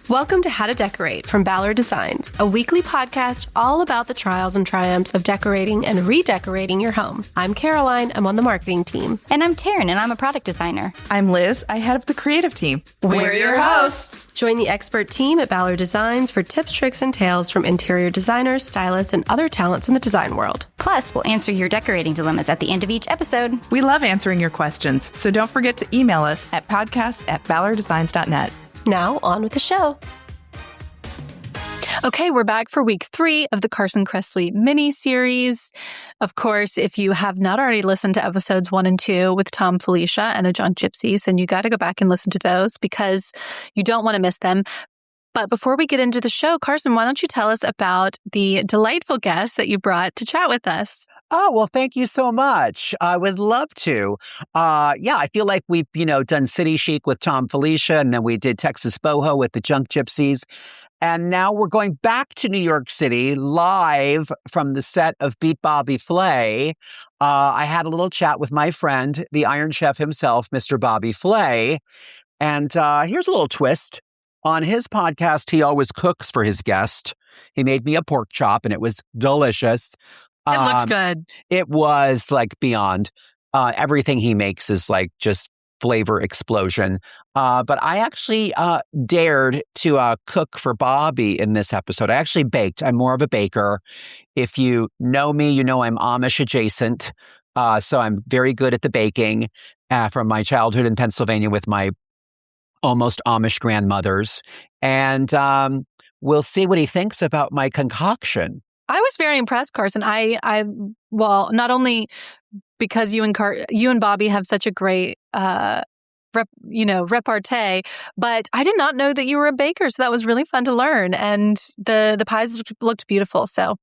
Welcome to How to Decorate from Ballard Designs, a weekly podcast all about the trials and triumphs of decorating and redecorating your home. I'm Caroline. I'm on the marketing team. And I'm Taryn, and I'm a product designer. I'm Liz. I head up the creative team. We're your hosts. Join the expert team at Ballard Designs for tips, tricks, and tales from interior designers, stylists, and other talents in the design world. Plus, we'll answer your decorating dilemmas at the end of each episode. We love answering your questions, so don't forget to email us at podcast@ballarddesigns.net. Now, on with the show. Okay, we're back for week 3 of the Carson Kressley mini-series. Of course, if you have not already listened to episodes 1 and 2 with Tom, Felicia, and the Junk Gypsies, then you got to go back and listen to those because you don't want to miss them. But before we get into the show, Carson, why don't you tell us about the delightful guest that you brought to chat with us? Oh, well, thank you so much. I would love to. I feel like we've, done City Chic with Tom, Felicia, and then we did Texas Boho with the Junk Gypsies. And now we're going back to New York City live from the set of Beat Bobby Flay. I had a little chat with my friend, the Iron Chef himself, Mr. Bobby Flay. And here's a little twist. On his podcast, he always cooks for his guest. He made me a pork chop, and it was delicious. It looks good. It was like beyond. Everything he makes is like just flavor explosion. But I actually dared to cook for Bobby in this episode. I actually baked. I'm more of a baker. If you know me, you know I'm Amish-adjacent. So I'm very good at the baking from my childhood in Pennsylvania with my almost Amish grandmothers. And we'll see what he thinks about my concoction. I was very impressed, Carson. Well, not only because you and Bobby have such a great repartee, but I did not know that you were a baker, so that was really fun to learn. And the pies looked beautiful. So,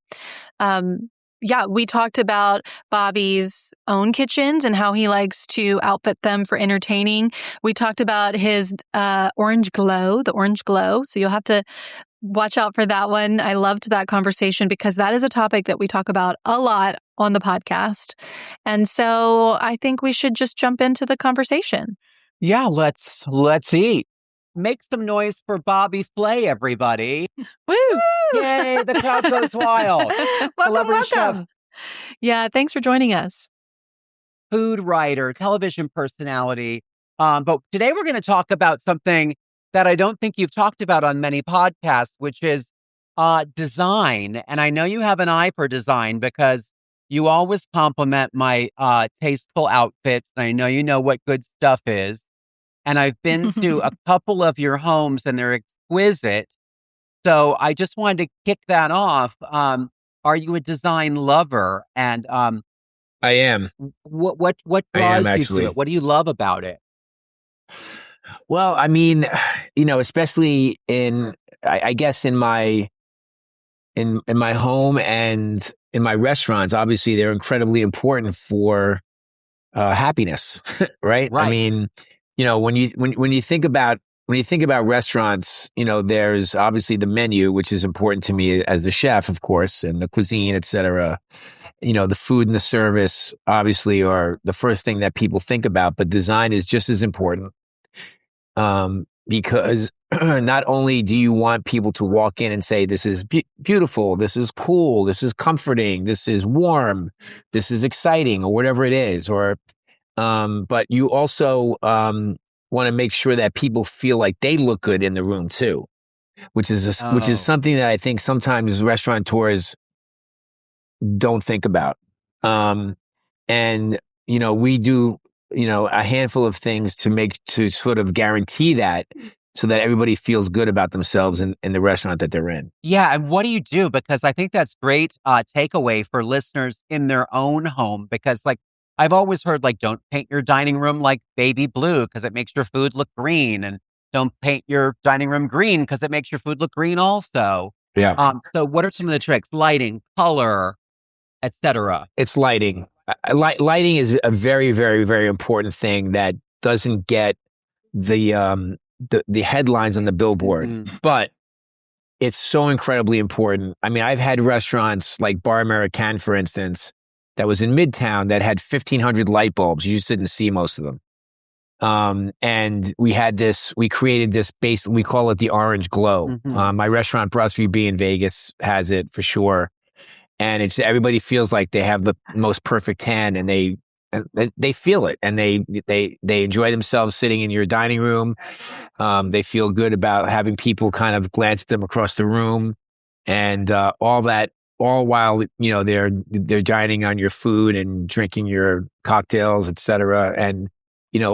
we talked about Bobby's own kitchens and how he likes to outfit them for entertaining. We talked about his the orange glow. So you'll have to watch out for that one. I loved that conversation because that is a topic that we talk about a lot on the podcast. And so I think we should just jump into the conversation. Yeah, let's eat. Make some noise for Bobby Flay, everybody. Woo! Yay, the crowd goes wild. welcome. Chef. Yeah, thanks for joining us. Food writer, television personality. But today we're going to talk about something that I don't think you've talked about on many podcasts, which is design. And I know you have an eye for design because you always compliment my tasteful outfits. And I know you know what good stuff is. And I've been to a couple of your homes and they're exquisite. So I just wanted to kick that off. Are you a design lover? And I am. What draws you to it? What do you love about it? Well, I mean, especially I guess in my home and in my restaurants, obviously they're incredibly important for happiness, right? I mean, when you think about restaurants, there's obviously the menu, which is important to me as a chef, of course, and the cuisine, et cetera. The food and the service obviously are the first thing that people think about, but design is just as important. Because not only do you want people to walk in and say, this is beautiful, this is cool, this is comforting, this is warm, this is exciting, or whatever it is, but you also want to make sure that people feel like they look good in the room too, which is something that I think sometimes restaurateurs don't think about. We do a handful of things to sort of guarantee that so that everybody feels good about themselves in the restaurant that they're in. Yeah. And what do you do? Because I think that's great takeaway for listeners in their own home. Because I've always heard don't paint your dining room like baby blue because it makes your food look green. And don't paint your dining room green because it makes your food look green also. Yeah. So what are some of the tricks? Lighting, color, etc. It's lighting. Lighting is a very, very, very important thing that doesn't get the headlines on the billboard, but it's so incredibly important. I mean, I've had restaurants like Bar Americain, for instance, that was in Midtown that had 1,500 light bulbs. You just didn't see most of them. And we created this base, we call it the orange glow. Mm-hmm. My restaurant, Brasserie B in Vegas, has it for sure. And everybody feels like they have the most perfect tan, and they feel it, and they enjoy themselves sitting in your dining room. They feel good about having people kind of glance at them across the room, and all that, all while they're dining on your food and drinking your cocktails, etc. And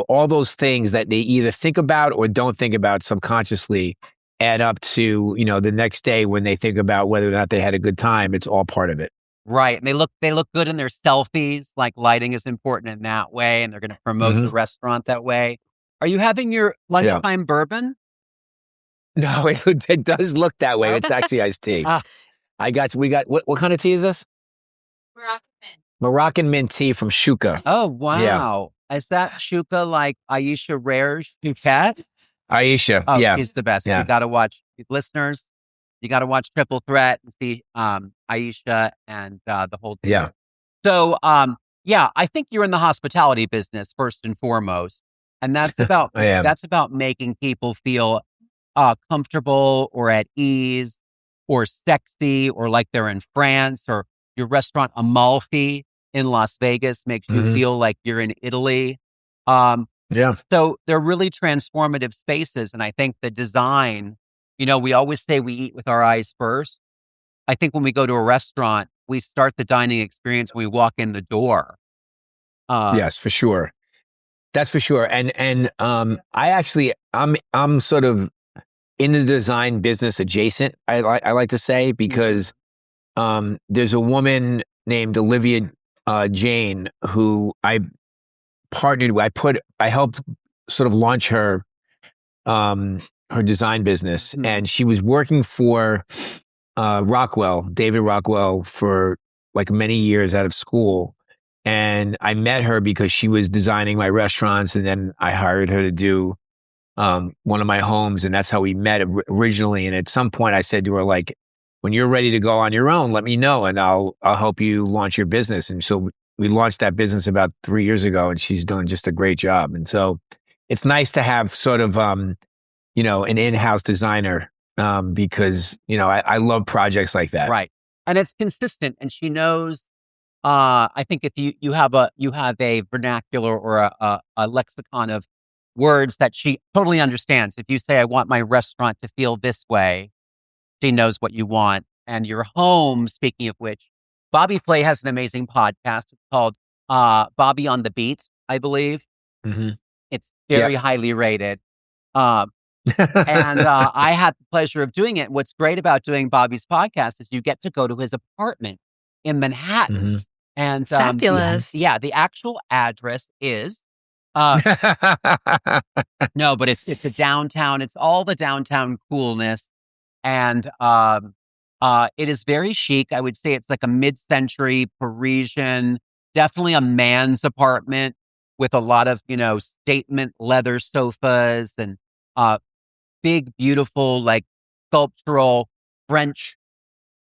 all those things that they either think about or don't think about subconsciously add up to the next day when they think about whether or not they had a good time. It's all part of it. Right. And they look good in their selfies. Like, lighting is important in that way, and they're going to promote the restaurant that way. Are you having your lunchtime bourbon? No, it does look that way. It's actually iced tea. We got what kind of tea is this? Moroccan mint tea from Shuka. Oh, wow. Yeah. Is that Shuka like Aisha Rare's Shukat? Aisha, oh, he's the best. Yeah. You got to watch, listeners. You got to watch Triple Threat and see Aisha and the whole team. Yeah. So, I think you're in the hospitality business first and foremost, and that's about making people feel comfortable or at ease or sexy or like they're in France, or your restaurant Amalfi in Las Vegas makes you feel like you're in Italy. So they're really transformative spaces. And I think the design, we always say we eat with our eyes first. I think when we go to a restaurant, we start the dining experience when we walk in the door. Yes, for sure. That's for sure. And I'm sort of in the design business adjacent, I like to say, because there's a woman named Olivia Jane who I partnered with. I helped sort of launch her design business, and she was working for David Rockwell, for like many years out of school. And I met her because she was designing my restaurants, and then I hired her to do one of my homes, and that's how we met originally. And at some point I said to her, like, when you're ready to go on your own, let me know and I'll help you launch your business. And so we launched that business about 3 years ago, and she's done just a great job. And so it's nice to have sort of, an in-house designer, because, I love projects like that. Right. And it's consistent, and she knows, I think if you have a vernacular or a lexicon of words that she totally understands. If you say, I want my restaurant to feel this way, she knows what you want. And your home, speaking of which, Bobby Flay has an amazing podcast. It's called Bobby on the Beat, I believe. Mm-hmm. It's very highly rated. And I had the pleasure of doing it. What's great about doing Bobby's podcast is you get to go to his apartment in Manhattan. Mm-hmm. And fabulous. The actual address is no, but it's a downtown. It's all the downtown coolness, and it is very chic. I would say it's like a mid-century Parisian, definitely a man's apartment with a lot of statement leather sofas and big, beautiful, like sculptural French.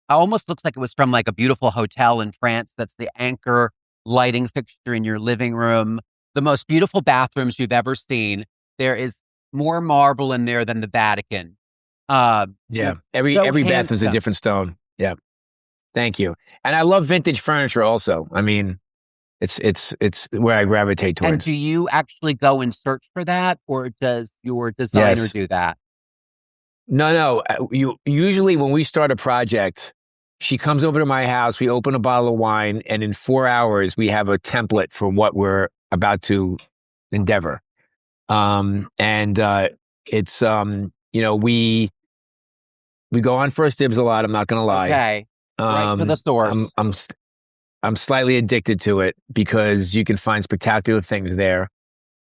It almost looks like it was from like a beautiful hotel in France. That's the anchor lighting fixture in your living room. The most beautiful bathrooms you've ever seen. There is more marble in there than the Vatican. Every bathroom is a different stone. Yeah. Thank you. And I love vintage furniture also. I mean, it's where I gravitate towards. And do you actually go and search for that, or does your designer do that? No. Usually when we start a project, she comes over to my house, we open a bottle of wine, and in 4 hours we have a template for what we're about to endeavor. It's we go on first dibs a lot. I'm not going to lie. Okay. Right to the source. I'm slightly addicted to it because you can find spectacular things there.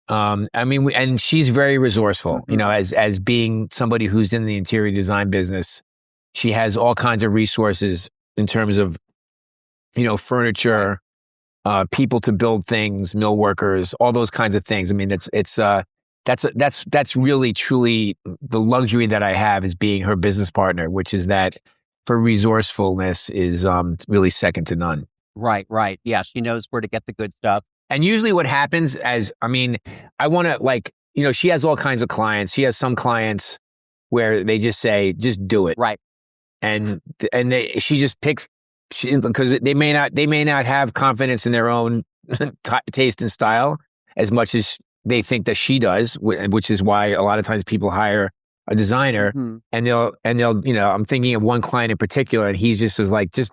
And she's very resourceful, as being somebody who's in the interior design business. She has all kinds of resources in terms of, furniture, people to build things, mill workers, all those kinds of things. I mean, that's really truly the luxury that I have, is being her business partner, which is that her resourcefulness is really second to none. Right. Yeah, she knows where to get the good stuff. And usually what happens I want to like, she has all kinds of clients. She has some clients where they just say, just do it. Right. And she just picks, because they may not have confidence in their own taste and style as much as they think that she does, which is why a lot of times people hire a designer, and they'll, I'm thinking of one client in particular, and he's just is like, just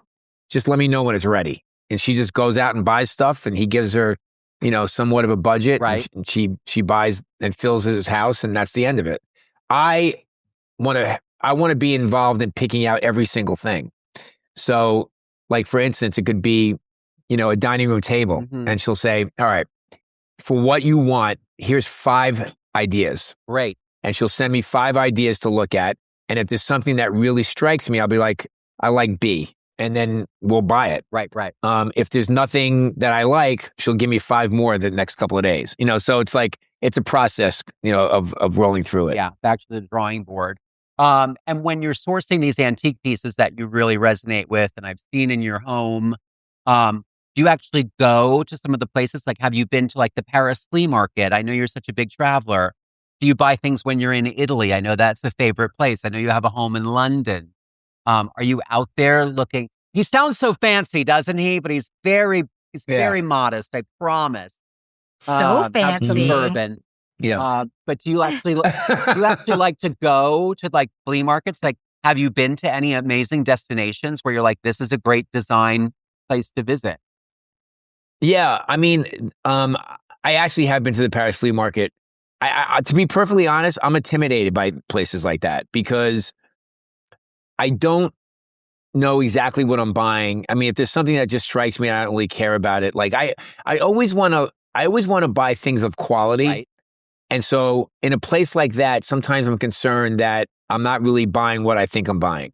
let me know when it's ready. And she just goes out and buys stuff, and he gives her, somewhat of a budget. Right. And she buys and fills his house, and that's the end of it. I want to be involved in picking out every single thing. So, like, for instance, it could be, a dining room table, and she'll say, all right, for what you want, here's 5 ideas. Great. And she'll send me 5 ideas to look at. And if there's something that really strikes me, I'll be like, I like B. And then we'll buy it. Right. If there's nothing that I like, she'll give me 5 more the next couple of days. So it's like, it's a process, of rolling through it. Yeah, back to the drawing board. And when you're sourcing these antique pieces that you really resonate with, and I've seen in your home, do you actually go to some of the places? Like, have you been to like the Paris flea market? I know you're such a big traveler. Do you buy things when you're in Italy? I know that's a favorite place. I know you have a home in London. Are you out there looking? He sounds so fancy, doesn't he? But he's very modest, I promise. So fancy. Suburban. Yeah. But do you actually like to go to like flea markets? Like, have you been to any amazing destinations where you're like, this is a great design place to visit? Yeah. I actually have been to the Paris flea market. I to be perfectly honest, I'm intimidated by places like that because I don't know exactly what I'm buying. If there's something that just strikes me and I don't really care about it, like I always want to buy things of quality. Right. And so in a place like that, sometimes I'm concerned that I'm not really buying what I think I'm buying.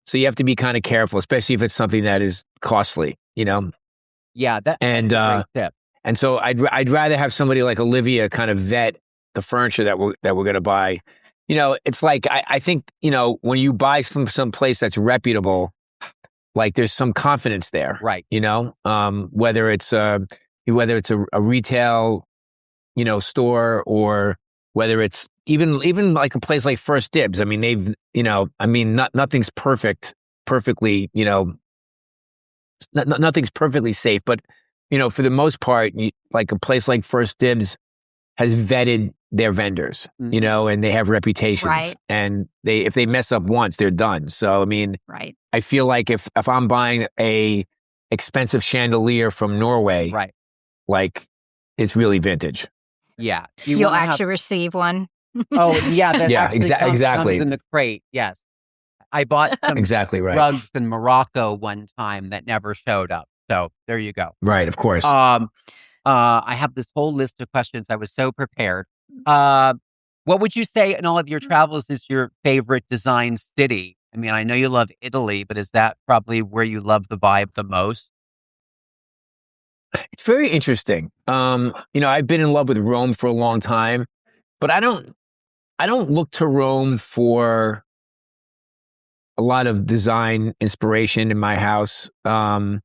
So you have to be kind of careful, especially if it's something that is costly, Yeah, that's a great tip. And so I'd rather have somebody like Olivia kind of vet the furniture that we're going to buy. It's like I think when you buy from some place that's reputable, like there's some confidence there, right? Whether it's a retail, store, or whether it's even like a place like First Dibs. Nothing's perfectly, nothing's perfectly safe, but for the most part, like a place like First Dibs has vetted their vendors, and they have reputations, right. And if they mess up once, they're done. So, right. I feel like if I'm buying a expensive chandelier from Norway, right, like it's really vintage. Yeah. You'll actually receive one. Oh, yeah. That exactly. Comes in the crate. Yes. I bought some exactly right. rugs in Morocco one time that never showed up. So there you go. Right. Of course. I have this whole list of questions. I was so prepared. What would you say in all of your travels is your favorite design city? I know you love Italy, but is that probably where you love the vibe the most? It's very interesting. I've been in love with Rome for a long time, but I don't look to Rome for a lot of design inspiration in my house. I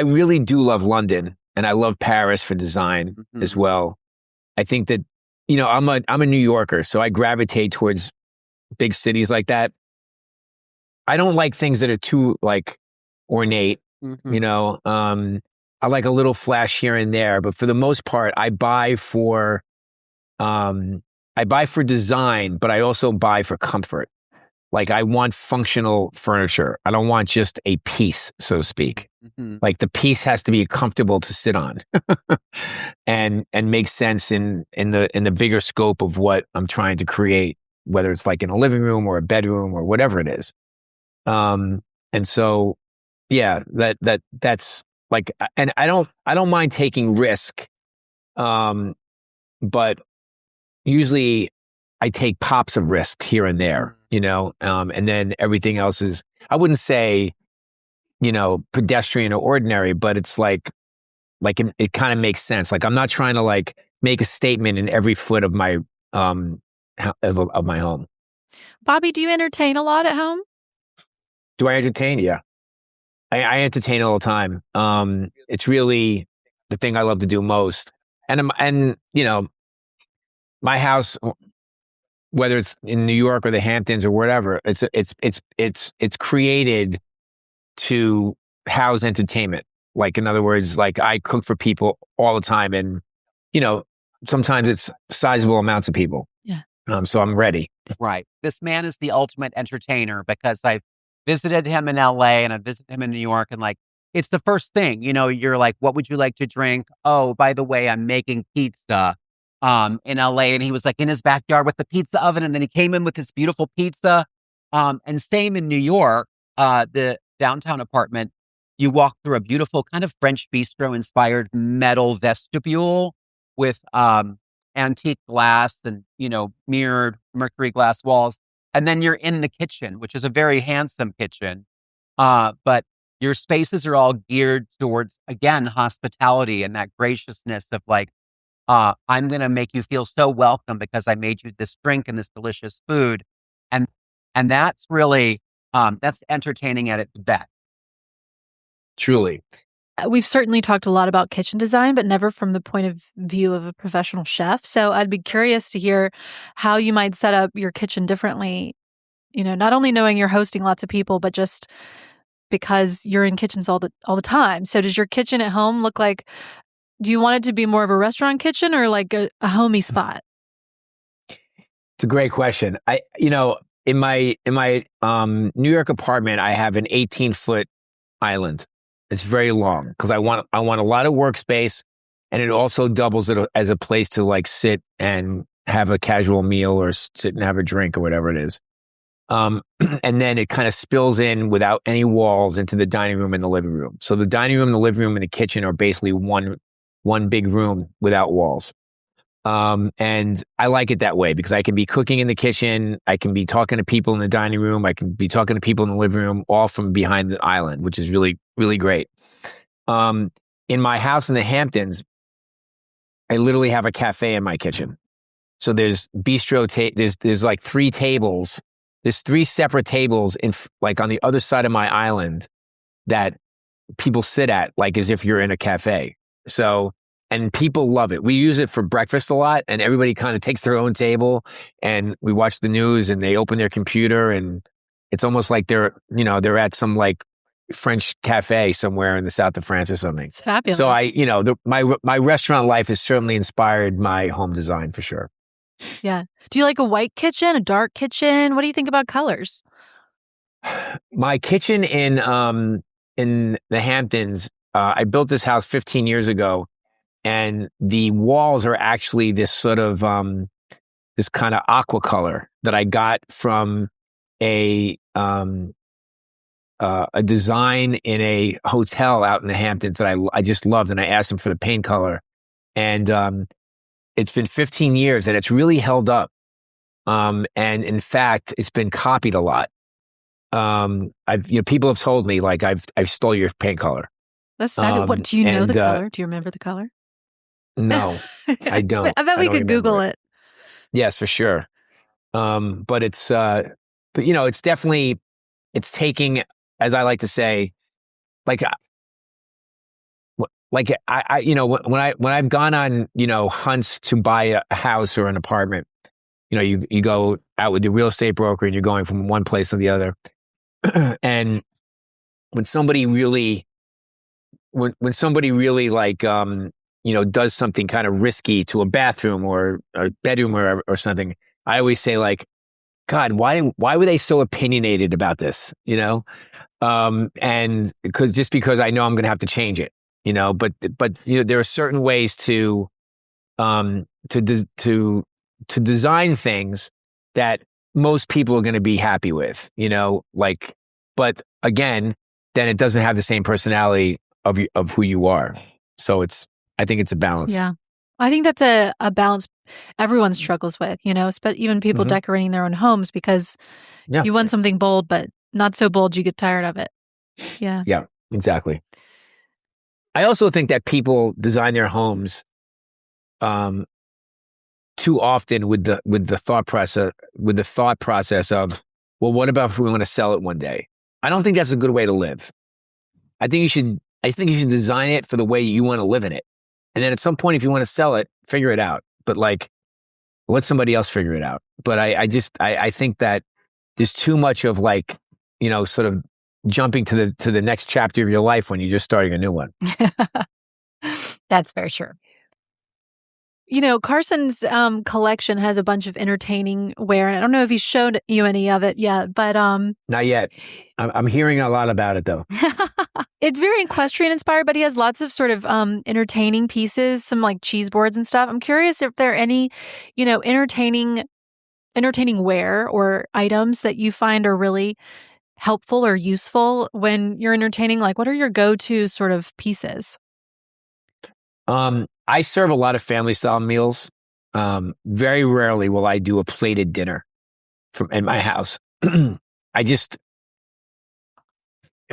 really do love London, and I love Paris for design as well. I think that, I'm a New Yorker, so I gravitate towards big cities like that. I don't like things that are too like ornate. I like a little flash here and there, but for the most part, I buy for design, but I also buy for comfort. Like I want functional furniture. I don't want just a piece, so to speak. Like the piece has to be comfortable to sit on and make sense in the bigger scope of what I'm trying to create, whether it's like in a living room or a bedroom or whatever it is. And so, yeah, that's like, and I don't mind taking risk. But usually I take pops of risk here and there, and then everything else is, I wouldn't say, pedestrian or ordinary, but it's like it kind of makes sense. Like I'm not trying to like make a statement in every foot of my of my home. Bobby, do you entertain a lot at home? Do I entertain? Yeah, I entertain all the time. It's really the thing I love to do most. And you know, my house, whether it's in New York or the Hamptons or whatever, it's created to house entertainment. Like, in other words, like, I cook for people all the time, and you know, sometimes it's sizable amounts of people. Yeah. So I'm ready. Right. This man is the ultimate entertainer, because I've visited him in LA and I've visited him in New York, and like, it's the first thing, you know, you're like, what would you like to drink? Oh, by the way, I'm making pizza in LA. And he was like in his backyard with the pizza oven. And then he came in with this beautiful pizza. And same in New York, the downtown apartment, you walk through a beautiful kind of French bistro inspired metal vestibule with antique glass and, you know, mirrored mercury glass walls. And then you're in the kitchen, which is a very handsome kitchen. But your spaces are all geared towards, again, hospitality and that graciousness of like, I'm going to make you feel so welcome because I made you this drink and this delicious food. And that's really, that's entertaining at its best. Truly. We've certainly talked a lot about kitchen design, but never from the point of view of a professional chef. So I'd be curious to hear how you might set up your kitchen differently. You know, not only knowing you're hosting lots of people, but just because you're in kitchens all the time. So does your kitchen at home look like, do you want it to be more of a restaurant kitchen or like a homey spot? It's a great question. In my New York apartment, I have an 18-foot island. It's very long because I want a lot of workspace, and it also doubles it as a place to like sit and have a casual meal or sit and have a drink or whatever it is. And then it kind of spills in without any walls into the dining room and the living room. So the dining room, the living room, and the kitchen are basically one big room without walls. And I like it that way because I can be cooking in the kitchen. I can be talking to people in the dining room. I can be talking to people in the living room, all from behind the island, which is really, really great. In my house in the Hamptons, I literally have a cafe in my kitchen. So there's bistro, there's like 3 tables. There's 3 separate tables like on the other side of my island that people sit at, like as if you're in a cafe. So, and people love it. We use it for breakfast a lot, and everybody kind of takes their own table, and we watch the news, and they open their computer, and it's almost like they're at some like French cafe somewhere in the south of France or something. It's fabulous. So my restaurant life has certainly inspired my home design for sure. Yeah. Do you like a white kitchen, a dark kitchen? What do you think about colors? My kitchen in the Hamptons, I built this house 15 years ago, and the walls are actually this sort of this kind of aqua color that I got from a design in a hotel out in the Hamptons that I just loved, and I asked them for the paint color, and it's been 15 years and it's really held up. And in fact, it's been copied a lot. People have told me like I've stole your paint color. That's fabulous. What do you know the color? Do you remember the color? No, I don't. I bet we could Google it. Yes, for sure. But it's it's definitely, it's taking, as I like to say, when I've gone on, hunts to buy a house or an apartment, you go out with your real estate broker and you're going from one place to the other. And when somebody really like, does something kind of risky to a bathroom or a bedroom or something, I always say like, God, why were they so opinionated about this? And because I know I'm going to have to change it. But there are certain ways to design things that most people are going to be happy with, but again, then it doesn't have the same personality of who you are. So I think it's a balance. Yeah. I think that's a balance everyone struggles with, but even people decorating their own homes because you want something bold, but not so bold you get tired of it. Yeah. Yeah, exactly. I also think that people design their homes too often with the thought process of, well, what about if we want to sell it one day? I don't think that's a good way to live. I think you should design it for the way you want to live in it. And then at some point, if you want to sell it, figure it out. But like, let somebody else figure it out. But I think that there's too much of like, sort of jumping to the next chapter of your life when you're just starting a new one. That's very true. Carson's collection has a bunch of entertaining wear, and I don't know if he showed you any of it yet, but not yet. I'm hearing a lot about it though. It's very equestrian inspired, but he has lots of sort of entertaining pieces, some like cheese boards and stuff. I'm curious if there are any, entertaining wear or items that you find are really helpful or useful when you're entertaining. Like, what are your go-to sort of pieces? I serve a lot of family style meals. Very rarely will I do a plated dinner in my house.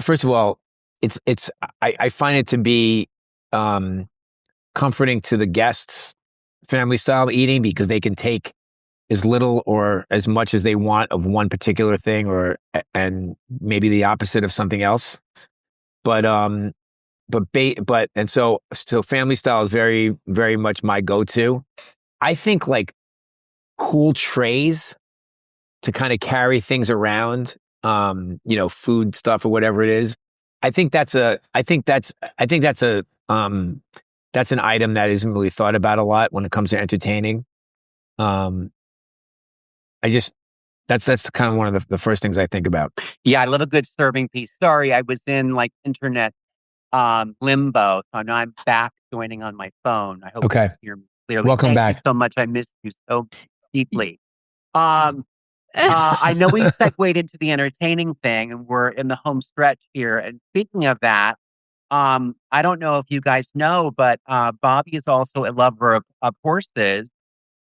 First of all, I find it to be comforting to the guests, family style eating, because they can take as little or as much as they want of one particular thing, and maybe the opposite of something else. So family style is very, very much my go-to. I think like cool trays to kind of carry things around, food stuff or whatever it is. I think that's an item that isn't really thought about a lot when it comes to entertaining. That's kind of one of the first things I think about. Yeah, I love a good serving piece. Sorry, I was in like internet limbo, so now I'm back joining on my phone. I hope you can hear me clearly. Welcome back. Thank you so much. I missed you so deeply. I know we segued into the entertaining thing, and we're in the home stretch here. And speaking of that, I don't know if you guys know, but Bobby is also a lover of horses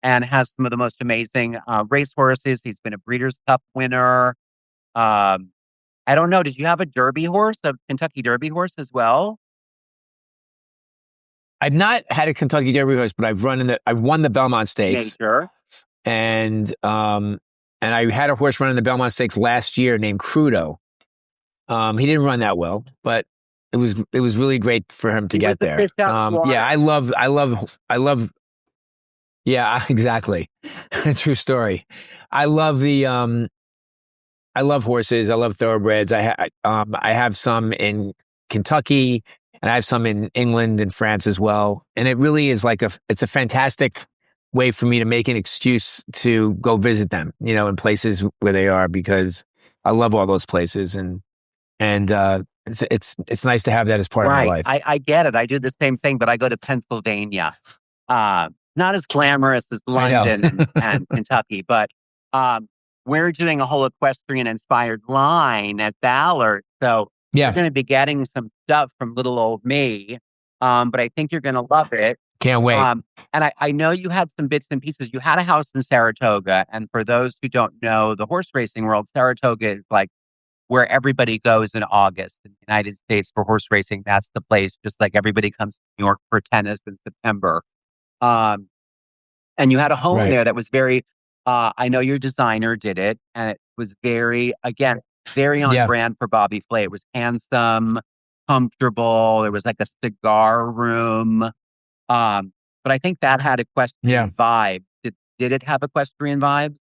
and has some of the most amazing race horses. He's been a Breeders' Cup winner. I don't know. Did you have a Derby horse, a Kentucky Derby horse as well? I've not had a Kentucky Derby horse, but I've won the Belmont Stakes. Major. And I had a horse run in the Belmont Stakes last year named Crudo. He didn't run that well, but it was really great for him to get there. Yeah, I love. Yeah, exactly. True story. I love horses. I love thoroughbreds. I have some in Kentucky, and I have some in England and France as well. And it really is it's a fantastic way for me to make an excuse to go visit them, in places where they are, because I love all those places, and it's nice to have that as part of my life. I get it. I do the same thing, but I go to Pennsylvania. Not as glamorous as London and Kentucky, but we're doing a whole equestrian-inspired line at Ballard. So you're going to be getting some stuff from little old me, but I think you're going to love it. Can't wait. And I know you had some bits and pieces. You had a house in Saratoga. And for those who don't know the horse racing world, Saratoga is like where everybody goes in August in the United States for horse racing. That's the place, just like everybody comes to New York for tennis in September. And you had a home there that was very, I know your designer did it, and it was very on brand for Bobby Flay. It was handsome, comfortable. There was like a cigar room. But I think that had equestrian vibe. Did it have equestrian vibes?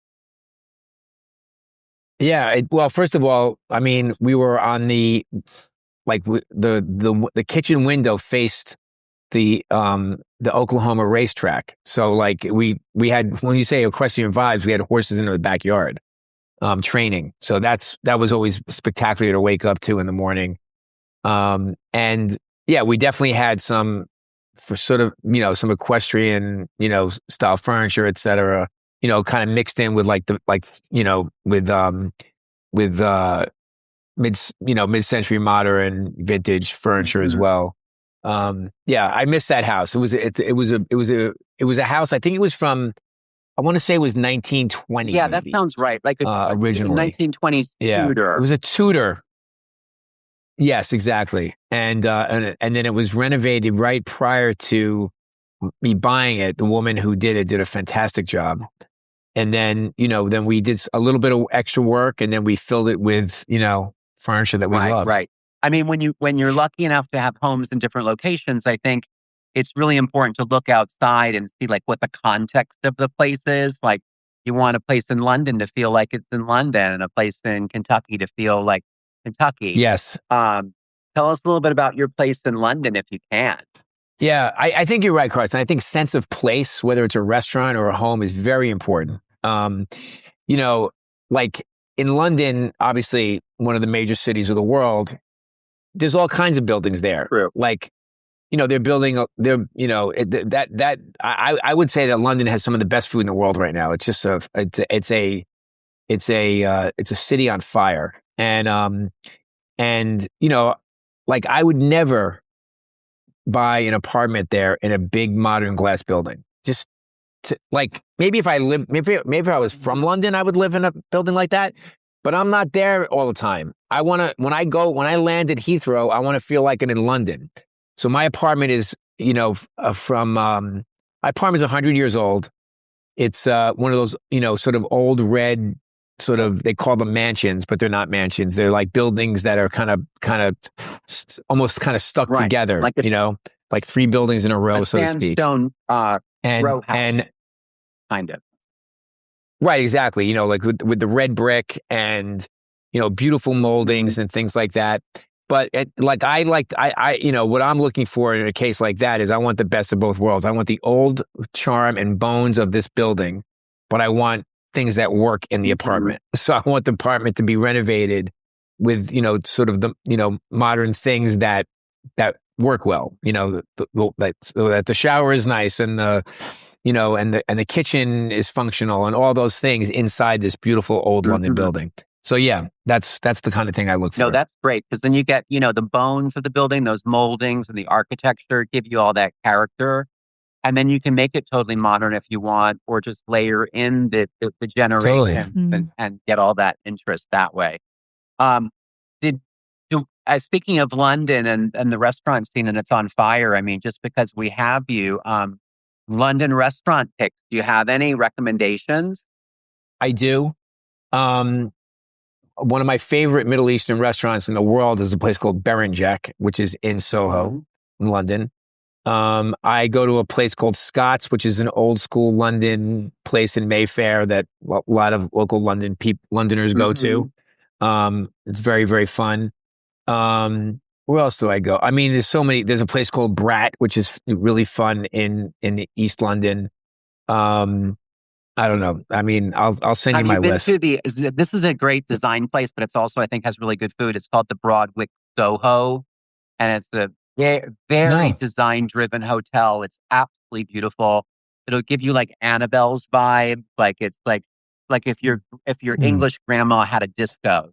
Yeah. Well, first of all, I mean, we were on the kitchen window faced the Oklahoma racetrack. So like we had, when you say equestrian vibes, we had horses in the backyard, training. So that was always spectacular to wake up to in the morning. And yeah, we definitely had some for sort of, some equestrian, style furniture, et cetera, kind of mixed in with mid-century modern vintage furniture as well. Yeah, I missed that house. It was a house. I think it was from, I want to say it was 1920. Yeah, maybe, that sounds right. Like originally 1920s Tudor. It was a Tudor. Yes, exactly. And then it was renovated right prior to me buying it. The woman who did it did a fantastic job. And then, then we did a little bit of extra work, and then we filled it with, furniture that we love. Right. I mean, when you're lucky enough to have homes in different locations, I think it's really important to look outside and see like what the context of the place is. Like you want a place in London to feel like it's in London, and a place in Kentucky to feel like Kentucky. Yes. Tell us a little bit about your place in London if you can. Yeah, I think you're right, Carson. I think sense of place, whether it's a restaurant or a home, is very important. You know, like in London, obviously one of the major cities of the world, there's all kinds of buildings there. True. Like, you know, they're building, I would say that London has some of the best food in the world right now. It's just it's a city on fire. And you know, like I would never buy an apartment there in a big modern glass building. Just like maybe if I if I was from London, I would live in a building like that. But I'm not there all the time. When I land at Heathrow, I want to feel like I'm in London. So my apartment is, you know, my apartment is 100 years old. It's one of those, you know, sort of old red, sort of, they call them mansions, but they're not mansions. They're like buildings that are almost stuck together, like you know, like three buildings in a row, so to speak. Sandstone row house, and kind of. Right, exactly. You know, like with the red brick and, you know, beautiful moldings and things like that. But I you know, what I'm looking for in a case like that is I want the best of both worlds. I want the old charm and bones of this building, but I want things that work in the apartment. So I want the apartment to be renovated with, you know, sort of the, you know, modern things that work well. You know, that the shower is nice and the, you know, and the kitchen is functional and all those things inside this beautiful old London building. So yeah, that's the kind of thing I look for. No, that's great, because then you get, you know, the bones of the building, those moldings and the architecture give you all that character. And then you can make it totally modern if you want, or just layer in the generation and get all that interest that way. Speaking of London and the restaurant scene, and it's on fire, I mean, just because we have you, London restaurant picks, do you have any recommendations? I do. One of my favorite Middle Eastern restaurants in the world is a place called Berenjek, which is in Soho, in London. I go to a place called Scott's, which is an old school London place in Mayfair that a lot of local Londoners go to. It's very, very fun. Where else do I go? I mean, there's so many. There's a place called Brat, which is really fun in East London. I don't know. I mean, I'll send you my list. This is a great design place, but it's also, I think, has really good food. It's called the Broadwick Soho, and it's a very design-driven hotel. It's absolutely beautiful. It'll give you like Annabelle's vibe. Like it's like if your English grandma had a disco.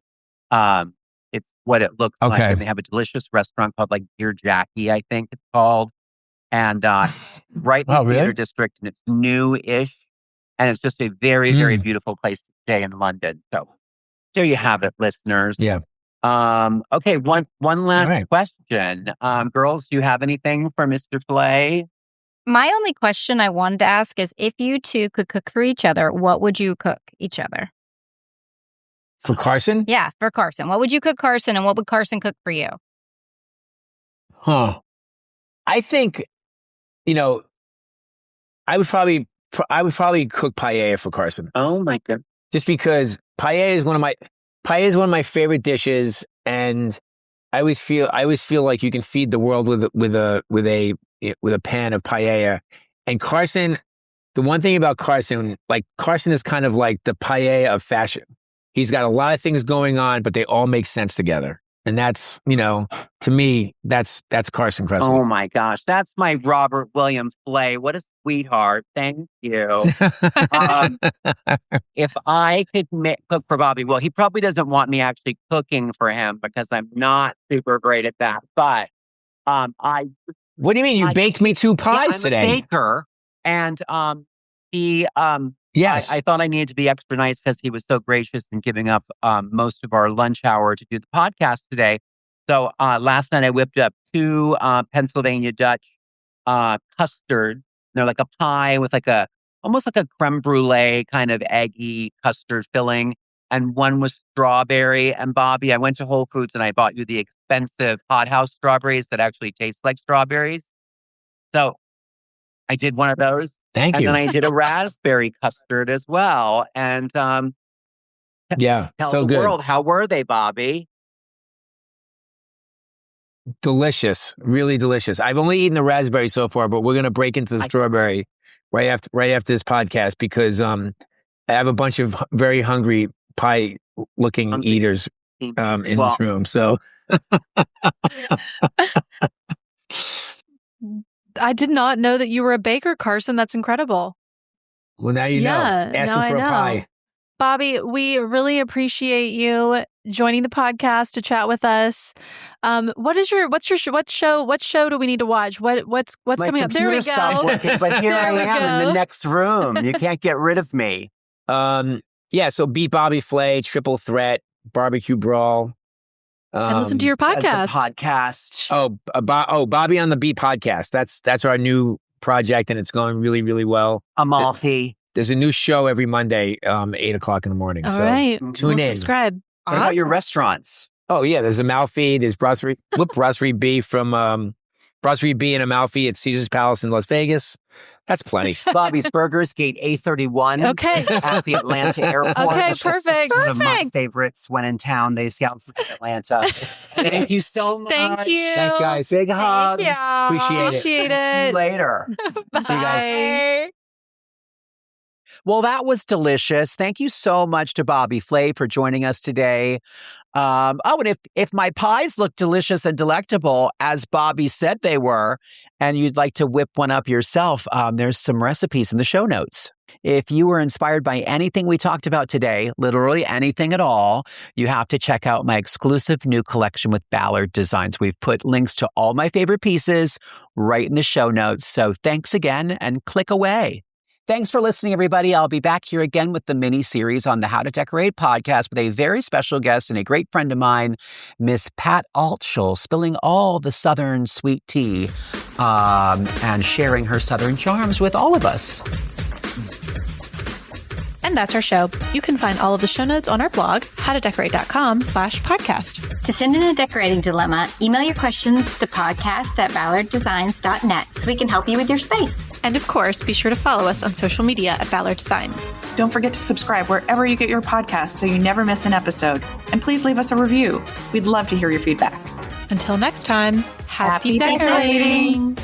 It's what it looks like. And they have a delicious restaurant called like Dear Jackie, I think it's called, and right in the Theater District, and it's new-ish. And it's just a very, very beautiful place to stay in London. So there you have it, listeners. Yeah. Okay, one last question. Girls, do you have anything for Mr. Flay? My only question I wanted to ask is, if you two could cook for each other, what would you cook each other? For Carson? Yeah, for Carson. What would you cook Carson, and what would Carson cook for you? I think, you know, I would probably cook paella for Carson. Oh my goodness! Just because paella is one of my favorite dishes, and I always feel like you can feed the world with a pan of paella. And Carson, the one thing about Carson, like Carson is kind of like the paella of fashion. He's got a lot of things going on, but they all make sense together. And that's, you know, to me, that's Carson Kressley. Oh my gosh, that's my Robert Williams Flay. What a sweetheart! Thank you. If I could cook for Bobby, well, he probably doesn't want me actually cooking for him because I'm not super great at that. But what do you mean? You baked me 2 pies today. I'm a baker, and he Yes. I thought I needed to be extra nice because he was so gracious in giving up most of our lunch hour to do the podcast today. So last night I whipped up 2 Pennsylvania Dutch custard. They're like a pie with almost like a creme brulee kind of eggy custard filling. and one was strawberry. And Bobby, I went to Whole Foods and I bought you the expensive hothouse strawberries that actually taste like strawberries. So I did one of those. Thank you. And then I did a raspberry custard as well. And yeah, tell so the good. world, how were they, Bobby? Delicious, really delicious. I've only eaten the raspberry so far, but we're going to break into the strawberry right after this podcast because I have a bunch of very hungry pie-looking eaters in this room. So I did not know that you were a baker, Carson. That's incredible. Well, now you know. Asking for a pie. Bobby, we really appreciate you joining the podcast to chat with us. What show do we need to watch? What's coming up? There we go. Stopped working, but here I am in the next room. You can't get rid of me. So Beat Bobby Flay, Triple Threat, Barbecue Brawl. And listen to your podcast. podcast. Bobby on the Beat podcast. That's our new project, and it's going really, really well. Amalfi. There's a new show every Monday, 8:00 in the morning. All so right. Tune in. Subscribe. What about your restaurants? Oh, yeah. There's Amalfi. There's Brasserie B from Brasserie B in Amalfi at Caesar's Palace in Las Vegas. That's plenty. Bobby's Burgers, Gate A31. Okay. At the Atlanta airport. Okay, perfect. One of my favorites when in town. They scout from Atlanta. Thank you so much. Thank you. Thanks, guys. Big hugs. Appreciate it. See you later. Bye. See you guys. Well, that was delicious. Thank you so much to Bobby Flay for joining us today. And if my pies look delicious and delectable, as Bobby said they were, and you'd like to whip one up yourself, there's some recipes in the show notes. If you were inspired by anything we talked about today, literally anything at all, you have to check out my exclusive new collection with Ballard Designs. We've put links to all my favorite pieces right in the show notes. So thanks again and click away. Thanks for listening, everybody. I'll be back here again with the mini-series on the How to Decorate podcast with a very special guest and a great friend of mine, Miss Pat Altschul, spilling all the Southern sweet tea and sharing her Southern charms with all of us. And that's our show. You can find all of the show notes on our blog, howtodecorate.com/podcast. To send in a decorating dilemma, email your questions to podcast@ballarddesigns.net so we can help you with your space. And of course, be sure to follow us on social media at Ballard Designs. Don't forget to subscribe wherever you get your podcasts so you never miss an episode. And please leave us a review. We'd love to hear your feedback. Until next time, happy decorating.